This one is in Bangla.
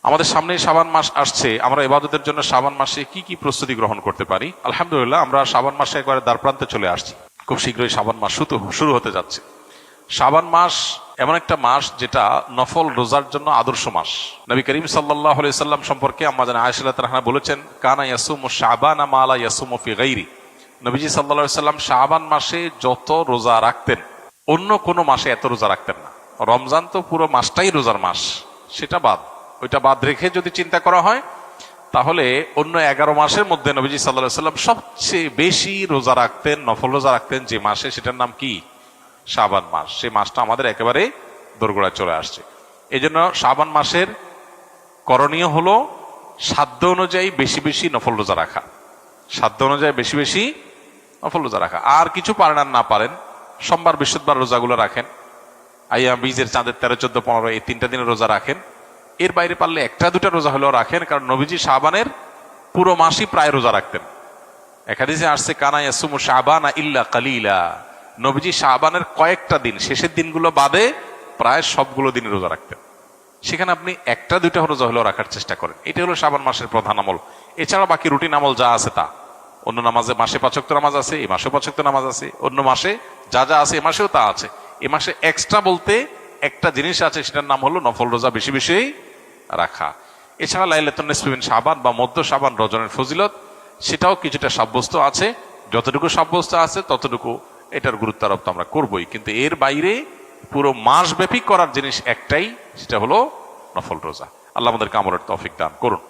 আমাদের সামনে শাবান মাস আসছে, আমরা ইবাদতের জন্য শাবান মাসে কি কি প্রস্তুতি গ্রহণ করতে পারি? আলহামদুলিল্লাহ, আমরা শাবান মাসে একবারে দ্বারপ্রান্তে চলে আসছি। খুব শীঘ্রই শাবান মাস শুরু হতে যাচ্ছে। শাবান মাস এমন একটা মাস যেটা নফল রোজার জন্য আদর্শ মাস। নবী করিম সাল্লাল্লাহু আলাইহি সাল্লাম সম্পর্কে আম্মা জান আয়েশা রাদিয়াল্লাহু আনহা বলেছেন, কানা ইয়াসুমু শাবানা মা লা ইয়াসুমু ফি গায়রি। নবীজি সাল্লাল্লাহু আলাইহি সাল্লাম শাবান মাসে যত রোজা রাখতেন, অন্য কোনো মাসে এত রোজা রাখতেন না। রমজান তো পুরো মাসটাই রোজার মাস, সেটা ওইটা বাদ রেখে যদি চিন্তা করা হয়, তাহলে অন্য 11 মাসের মধ্যে নবীজি সাল্লাল্লাহু আলাইহি সাল্লাম সবচেয়ে বেশি রোজা রাখতেন, নফল রোজা রাখতেন যে মাসে, সেটার নাম কি? শাবান মাস। সেই মাসটা আমাদের একেবারে দোরগোড়ায় চলে আসছে। এই জন্য শাবান মাসের করণীয় হলো সাধ্য অনুযায়ী বেশি বেশি নফল রোজা রাখা, সাধ্য অনুযায়ী বেশি বেশি নফল রোজা রাখা। আর কিছু পারেন আর না পারেন, সোমবার বৃহস্পতিবার রোজাগুলো রাখেন, আইয়াম বীজের, চাঁদের 13, 14, 15 এই 3টা দিনে রোজা রাখেন। এর বাইরে পারলে 1টা 2টা রোজা হলেও রাখেন, কারণ নবীজি শাবানের পুরো মাসই প্রায় রোজা রাখতেন। এক হাদিসে আসছে, কানা ইয়াসুমু শাবানা ইল্লা কালিলা। নবীজি শাবানের কয়েকটা দিন, শেষের দিনগুলো বাদে প্রায় সবগুলো দিন রোজা রাখতেন। সেখানে আপনি 1টা 2টা রোজা হলেও রাখার চেষ্টা করেন। এটা হলো শাবান মাসের প্রধান আমল। এছাড়া বাকি রুটিন আমল যা আছে তা, অন্য নামাজে মাসে 5 ওয়াক্ত নামাজ আছে, এই মাসেও 5 ওয়াক্ত নামাজ আছে, অন্য মাসে যা যা আছে এ মাসেও তা আছে। এ মাসে এক্সট্রা বলতে একটা জিনিস আছে, সেটার নাম হলো নফল রোজা বেশি বেশি রাখা। এছাড়া লাইলাতুন নিসফি মিন শাবান বা মধ্য শাবান রজনের ফজিলত, সেটাও কিছুটা সাব্যস্ত আছে। যতটুকু সাব্যস্ত আছে ততটুকু এটার গুরুত্ব আরোপ তো আমরা করবোই, কিন্তু এর বাইরে পুরো মাস ব্যাপী করার জিনিস একটাই, সেটা হলো নফল রোজা। আল্লাহ আমাদেরকে আমলের তৌফিক দান করুন।